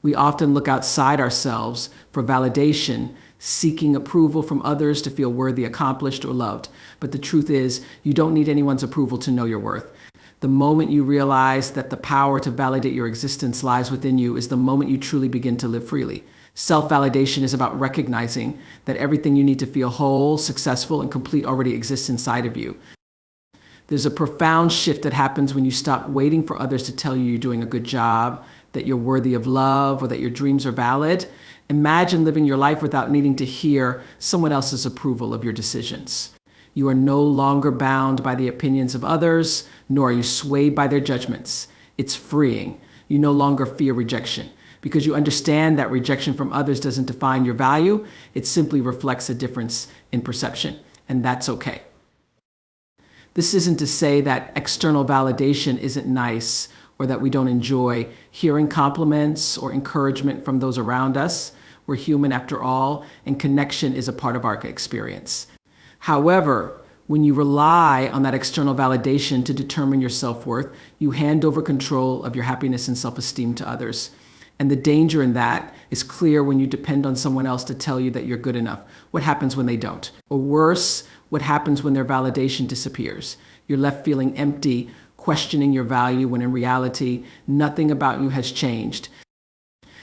We often look outside ourselves for validation, seeking approval from others to feel worthy, accomplished, or loved. But the truth is, you don't need anyone's approval to know your worth. The moment you realize that the power to validate your existence lies within you is the moment you truly begin to live freely. Self-validation is about recognizing that everything you need to feel whole, successful, and complete already exists inside of you. There's a profound shift that happens when you stop waiting for others to tell you you're doing a good job, that you're worthy of love, or that your dreams are valid. Imagine living your life without needing to hear someone else's approval of your decisions. You are no longer bound by the opinions of others, nor are you swayed by their judgments. It's freeing. You no longer fear rejection because you understand that rejection from others doesn't define your value. It simply reflects a difference in perception, and that's okay. This isn't to say that external validation isn't nice or that we don't enjoy hearing compliments or encouragement from those around us. We're human after all, and connection is a part of our experience. However, when you rely on that external validation to determine your self-worth, you hand over control of your happiness and self-esteem to others. And the danger in that is clear when you depend on someone else to tell you that you're good enough. What happens when they don't? Or worse, what happens when their validation disappears? You're left feeling empty, questioning your value when in reality, nothing about you has changed.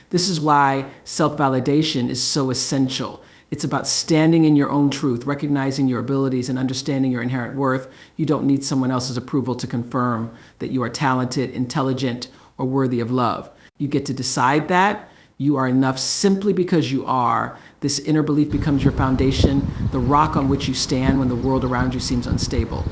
This is why self-validation is so essential. It's about standing in your own truth, recognizing your abilities and understanding your inherent worth. You don't need someone else's approval to confirm that you are talented, intelligent, or worthy of love. You get to decide that you are enough simply because you are. This inner belief becomes your foundation, the rock on which you stand when the world around you seems unstable.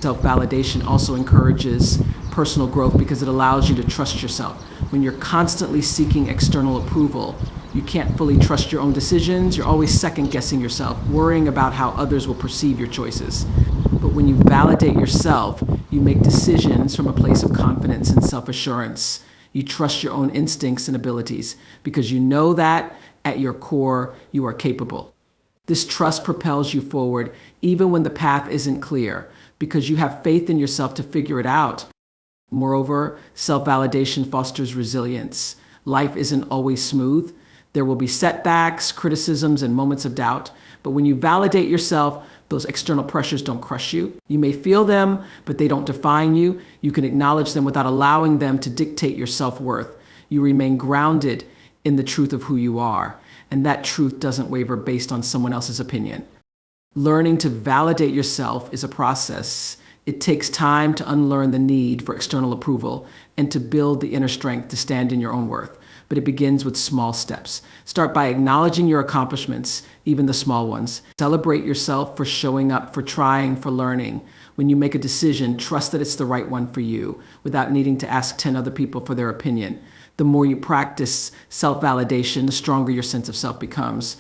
Self-validation also encourages personal growth because it allows you to trust yourself. When you're constantly seeking external approval, you can't fully trust your own decisions. You're always second-guessing yourself, worrying about how others will perceive your choices. But when you validate yourself, you make decisions from a place of confidence and self-assurance. You trust your own instincts and abilities because you know that at your core, you are capable. This trust propels you forward even when the path isn't clear because you have faith in yourself to figure it out. Moreover, self-validation fosters resilience. Life isn't always smooth. There will be setbacks, criticisms, and moments of doubt. But when you validate yourself, those external pressures don't crush you. You may feel them, but they don't define you. You can acknowledge them without allowing them to dictate your self-worth. You remain grounded in the truth of who you are, and that truth doesn't waver based on someone else's opinion. Learning to validate yourself is a process. It takes time to unlearn the need for external approval and to build the inner strength to stand in your own worth. But it begins with small steps. Start by acknowledging your accomplishments, even the small ones. Celebrate yourself for showing up, for trying, for learning. When you make a decision, trust that it's the right one for you without needing to ask 10 other people for their opinion. The more you practice self-validation, the stronger your sense of self becomes.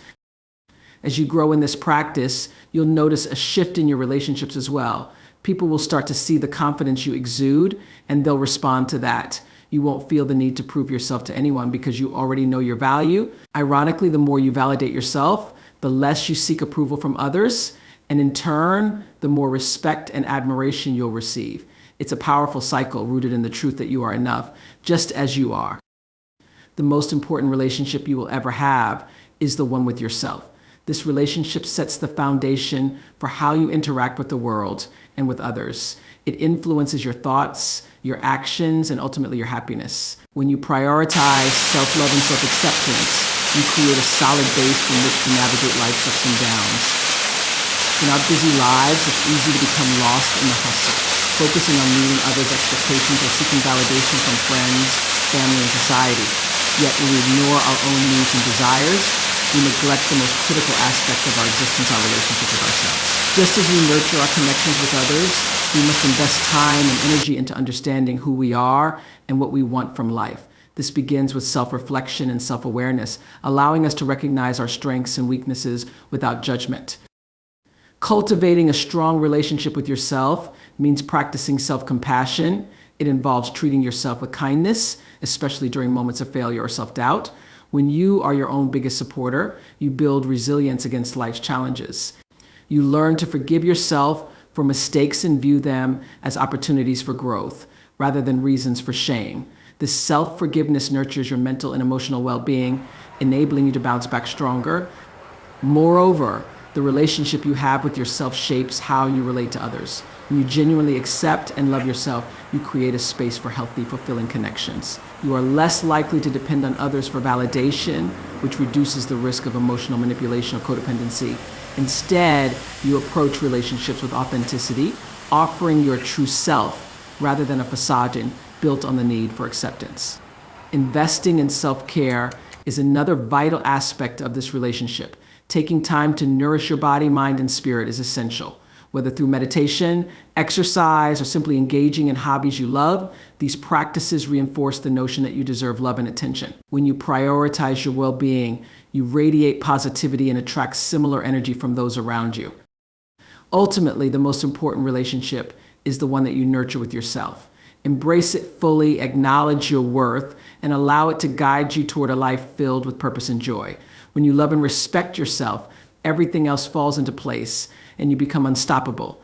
As you grow in this practice, you'll notice a shift in your relationships as well. People will start to see the confidence you exude, and they'll respond to that. You won't feel the need to prove yourself to anyone because you already know your value. Ironically, the more you validate yourself, the less you seek approval from others, and in turn, the more respect and admiration you'll receive. It's a powerful cycle rooted in the truth that you are enough, just as you are. The most important relationship you will ever have is the one with yourself. This relationship sets the foundation for how you interact with the world and with others. It influences your thoughts, your actions, and ultimately your happiness. When you prioritize self-love and self-acceptance, you create a solid base from which to navigate life's ups and downs. In our busy lives, it's easy to become lost in the hustle, focusing on meeting others' expectations or seeking validation from friends, family, and society. Yet when we ignore our own needs and desires, we neglect the most critical aspect of our existence, our relationship with ourselves. Just as we nurture our connections with others, we must invest time and energy into understanding who we are and what we want from life. This begins with self-reflection and self-awareness, allowing us to recognize our strengths and weaknesses without judgment. Cultivating a strong relationship with yourself means practicing self-compassion. It involves treating yourself with kindness, especially during moments of failure or self-doubt. When you are your own biggest supporter, you build resilience against life's challenges. You learn to forgive yourself for mistakes and view them as opportunities for growth, rather than reasons for shame. This self-forgiveness nurtures your mental and emotional well-being, enabling you to bounce back stronger. Moreover, the relationship you have with yourself shapes how you relate to others. When you genuinely accept and love yourself, you create a space for healthy, fulfilling connections. You are less likely to depend on others for validation, which reduces the risk of emotional manipulation or codependency. Instead, you approach relationships with authenticity, offering your true self rather than a facade built on the need for acceptance. Investing in self-care is another vital aspect of this relationship. Taking time to nourish your body, mind, and spirit is essential. Whether through meditation, exercise, or simply engaging in hobbies you love, these practices reinforce the notion that you deserve love and attention. When you prioritize your well-being, you radiate positivity and attract similar energy from those around you. Ultimately, the most important relationship is the one that you nurture with yourself. Embrace it fully, acknowledge your worth, and allow it to guide you toward a life filled with purpose and joy. When you love and respect yourself, everything else falls into place and you become unstoppable.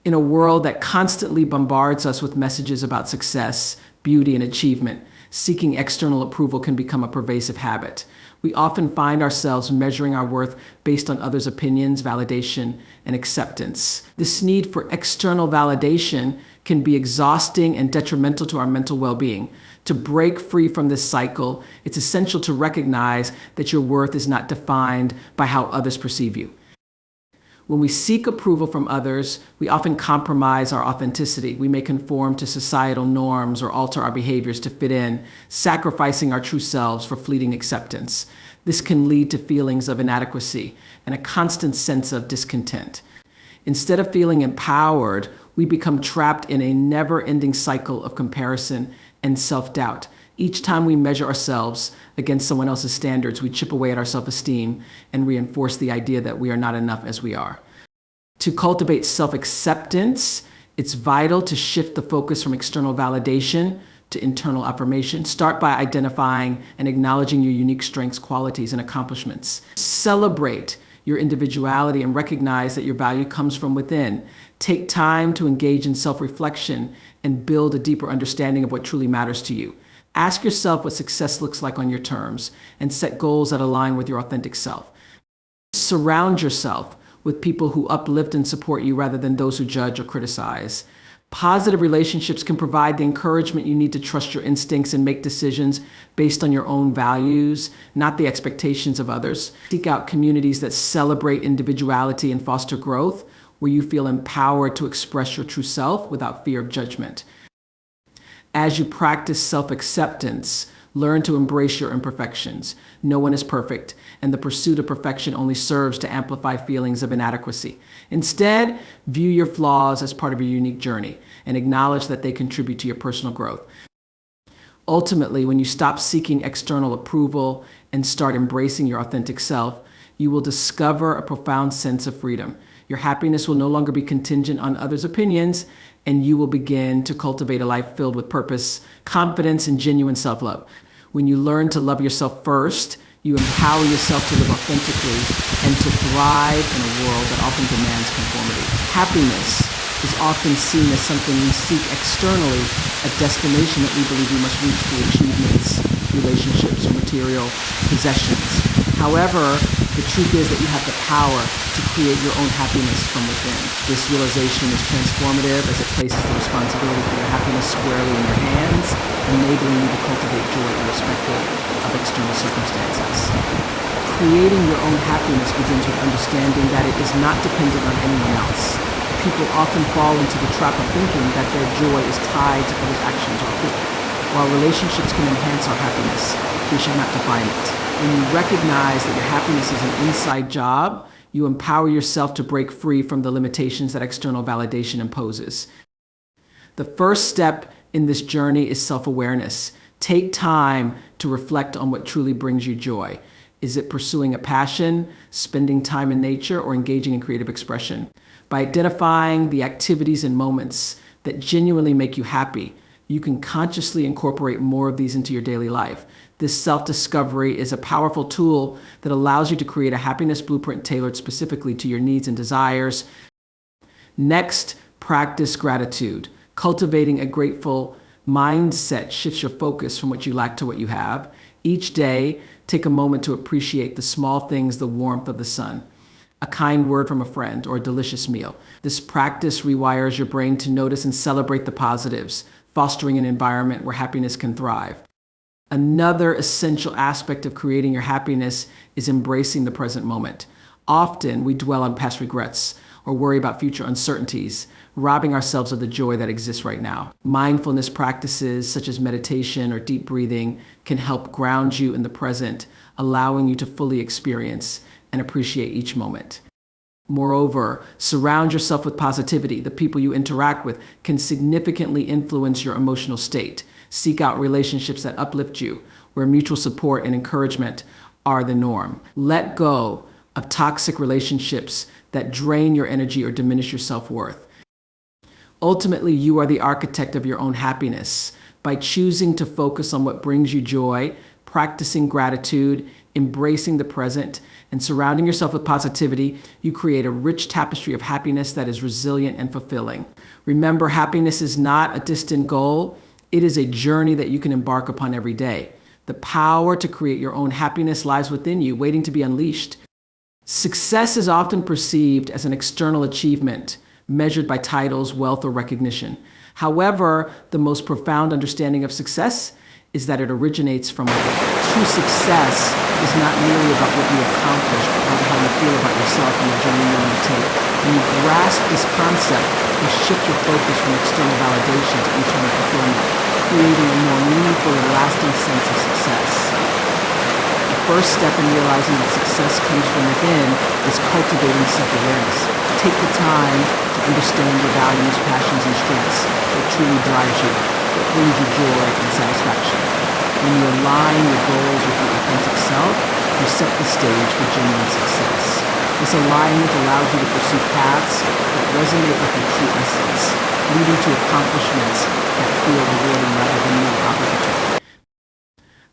In a world that constantly bombards us with messages about success, beauty, and achievement, seeking external approval can become a pervasive habit. We often find ourselves measuring our worth based on others' opinions, validation, and acceptance. This need for external validation can be exhausting and detrimental to our mental well-being. To break free from this cycle, it's essential to recognize that your worth is not defined by how others perceive you. When we seek approval from others, we often compromise our authenticity. We may conform to societal norms or alter our behaviors to fit in, sacrificing our true selves for fleeting acceptance. This can lead to feelings of inadequacy and a constant sense of discontent. Instead of feeling empowered, we become trapped in a never-ending cycle of comparison and self-doubt. Each time we measure ourselves against someone else's standards, we chip away at our self-esteem and reinforce the idea that we are not enough as we are. To cultivate self-acceptance, it's vital to shift the focus from external validation to internal affirmation. Start by identifying and acknowledging your unique strengths, qualities, and accomplishments. Celebrate your individuality and recognize that your value comes from within. Take time to engage in self-reflection and build a deeper understanding of what truly matters to you. Ask yourself what success looks like on your terms and set goals that align with your authentic self. Surround yourself with people who uplift and support you rather than those who judge or criticize. Positive relationships can provide the encouragement you need to trust your instincts and make decisions based on your own values, not the expectations of others. Seek out communities that celebrate individuality and foster growth, where you feel empowered to express your true self without fear of judgment. As you practice self-acceptance, learn to embrace your imperfections. No one is perfect, and the pursuit of perfection only serves to amplify feelings of inadequacy. Instead, view your flaws as part of your unique journey and acknowledge that they contribute to your personal growth. Ultimately, when you stop seeking external approval and start embracing your authentic self, you will discover a profound sense of freedom. Your happiness will no longer be contingent on others' opinions, and you will begin to cultivate a life filled with purpose, confidence, and genuine self-love. When you learn to love yourself first, you empower yourself to live authentically and to thrive in a world that often demands conformity. Happiness is often seen as something we seek externally, a destination that we believe we must reach through achievements, relationships, or material possessions. However, the truth is that you have the power to create your own happiness from within. This realization is transformative as it places the responsibility for your happiness squarely in your hands, enabling you to cultivate joy irrespective of external circumstances. Creating your own happiness begins with understanding that it is not dependent on anyone else. People often fall into the trap of thinking that their joy is tied to others' actions or approval. While relationships can enhance our happiness, they should not define it. When you recognize that your happiness is an inside job, you empower yourself to break free from the limitations that external validation imposes. The first step in this journey is self-awareness. Take time to reflect on what truly brings you joy. Is it pursuing a passion, spending time in nature, or engaging in creative expression? By identifying the activities and moments that genuinely make you happy, you can consciously incorporate more of these into your daily life. This self-discovery is a powerful tool that allows you to create a happiness blueprint tailored specifically to your needs and desires. Next, practice gratitude. Cultivating a grateful Mindset shifts your focus from what you lack to what you have. Each day, take a moment to appreciate the small things, the warmth of the sun, a kind word from a friend, or a delicious meal. This practice rewires your brain to notice and celebrate the positives, fostering an environment where happiness can thrive. Another essential aspect of creating your happiness is embracing the present moment. Often, we dwell on past regrets or worry about future uncertainties, robbing ourselves of the joy that exists right now. Mindfulness practices such as meditation or deep breathing can help ground you in the present, allowing you to fully experience and appreciate each moment. Moreover, surround yourself with positivity. The people you interact with can significantly influence your emotional state. Seek out relationships that uplift you, where mutual support and encouragement are the norm. Let go of toxic relationships that drain your energy or diminish your self-worth. Ultimately, you are the architect of your own happiness. By choosing to focus on what brings you joy, practicing gratitude, embracing the present, and surrounding yourself with positivity, you create a rich tapestry of happiness that is resilient and fulfilling. Remember, happiness is not a distant goal. It is a journey that you can embark upon every day. The power to create your own happiness lies within you, waiting to be unleashed. Success is often perceived as an external achievement, measured by titles, wealth, or recognition. However, the most profound understanding of success is that it originates from within. True success is not merely about what you accomplish, but rather how you feel about yourself and the journey you undertake. When you grasp this concept, you shift your focus from external validation to internal fulfillment, creating a more meaningful and lasting sense of success. The first step in realizing that success comes from within is cultivating self-awareness. Take the time to understand your values, passions, and strengths, what truly drives you, what brings you joy and satisfaction. When you align your goals with your authentic self, you set the stage for genuine success. This alignment allows you to pursue paths that resonate with your true essence, leading to accomplishments that feel rewarding rather than merely obligatory.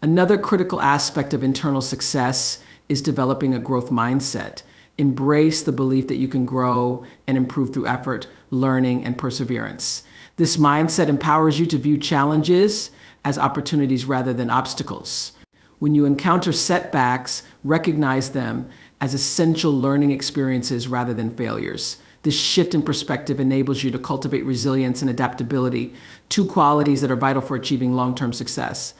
Another critical aspect of internal success is developing a growth mindset. Embrace the belief that you can grow and improve through effort, learning, and perseverance. This mindset empowers you to view challenges as opportunities rather than obstacles. When you encounter setbacks, recognize them as essential learning experiences rather than failures. This shift in perspective enables you to cultivate resilience and adaptability, two qualities that are vital for achieving long-term success.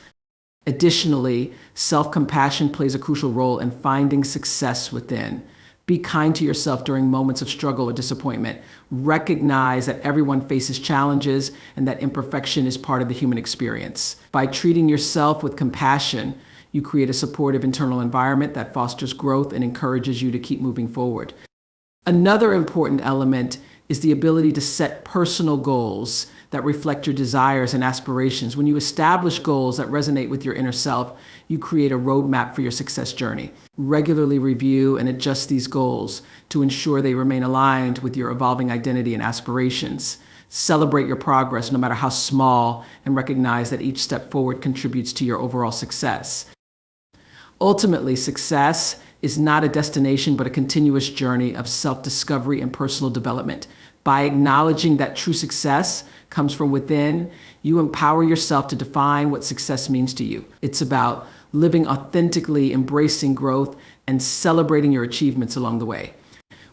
Additionally, self-compassion plays a crucial role in finding success within. Be kind to yourself during moments of struggle or disappointment. Recognize that everyone faces challenges and that imperfection is part of the human experience. By treating yourself with compassion, you create a supportive internal environment that fosters growth and encourages you to keep moving forward. Another important element is the ability to set personal goals that reflect your desires and aspirations. When you establish goals that resonate with your inner self, you create a roadmap for your success journey. Regularly review and adjust these goals to ensure they remain aligned with your evolving identity and aspirations. Celebrate your progress, no matter how small, and recognize that each step forward contributes to your overall success. Ultimately, success is not a destination, but a continuous journey of self-discovery and personal development. By acknowledging that true success comes from within, you empower yourself to define what success means to you. It's about living authentically, embracing growth, and celebrating your achievements along the way.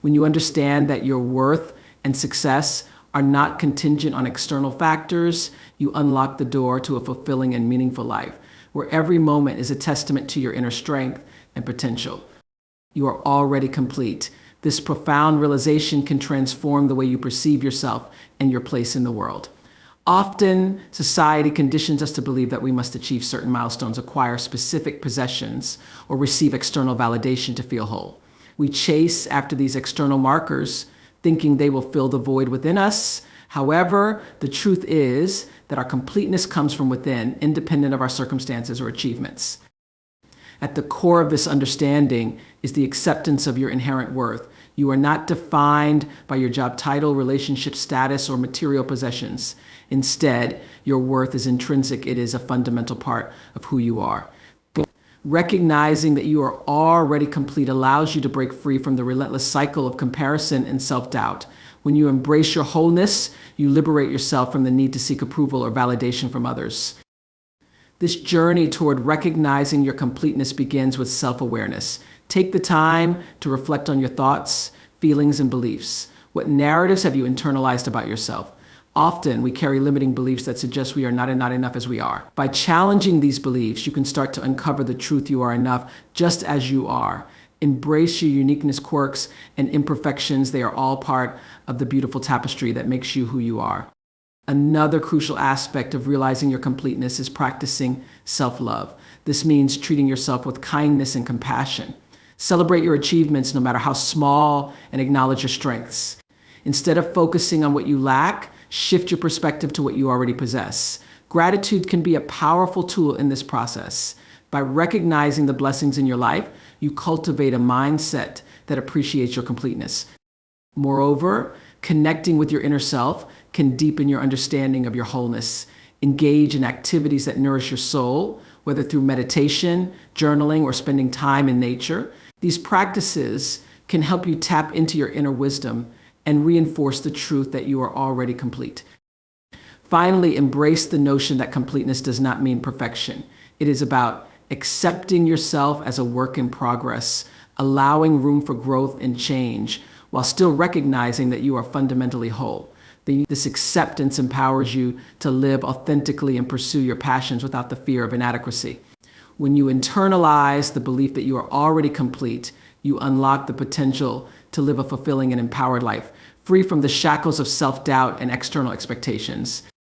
When you understand that your worth and success are not contingent on external factors, you unlock the door to a fulfilling and meaningful life, where every moment is a testament to your inner strength and potential. You are already complete. This profound realization can transform the way you perceive yourself and your place in the world. Often, society conditions us to believe that we must achieve certain milestones, acquire specific possessions, or receive external validation to feel whole. We chase after these external markers, thinking they will fill the void within us. However, the truth is that our completeness comes from within, independent of our circumstances or achievements. At the core of this understanding is the acceptance of your inherent worth. You are not defined by your job title, relationship status, or material possessions. Instead, your worth is intrinsic. It is a fundamental part of who you are. Recognizing that you are already complete allows you to break free from the relentless cycle of comparison and self-doubt. When you embrace your wholeness, you liberate yourself from the need to seek approval or validation from others. This journey toward recognizing your completeness begins with self-awareness. Take the time to reflect on your thoughts, feelings, and beliefs. What narratives have you internalized about yourself? Often, we carry limiting beliefs that suggest we are not enough as we are. By challenging these beliefs, you can start to uncover the truth you are enough just as you are. Embrace your uniqueness, quirks, and imperfections. They are all part of the beautiful tapestry that makes you who you are. Another crucial aspect of realizing your completeness is practicing self-love. This means treating yourself with kindness and compassion. Celebrate your achievements no matter how small and acknowledge your strengths. Instead of focusing on what you lack, shift your perspective to what you already possess. Gratitude can be a powerful tool in this process. By recognizing the blessings in your life, you cultivate a mindset that appreciates your completeness. Moreover, connecting with your inner self can deepen your understanding of your wholeness. Engage in activities that nourish your soul, whether through meditation, journaling, or spending time in nature. These practices can help you tap into your inner wisdom and reinforce the truth that you are already complete. Finally, embrace the notion that completeness does not mean perfection. It is about accepting yourself as a work in progress, allowing room for growth and change, while still recognizing that you are fundamentally whole. This acceptance empowers you to live authentically and pursue your passions without the fear of inadequacy. When you internalize the belief that you are already complete, you unlock the potential to live a fulfilling and empowered life, free from the shackles of self-doubt and external expectations.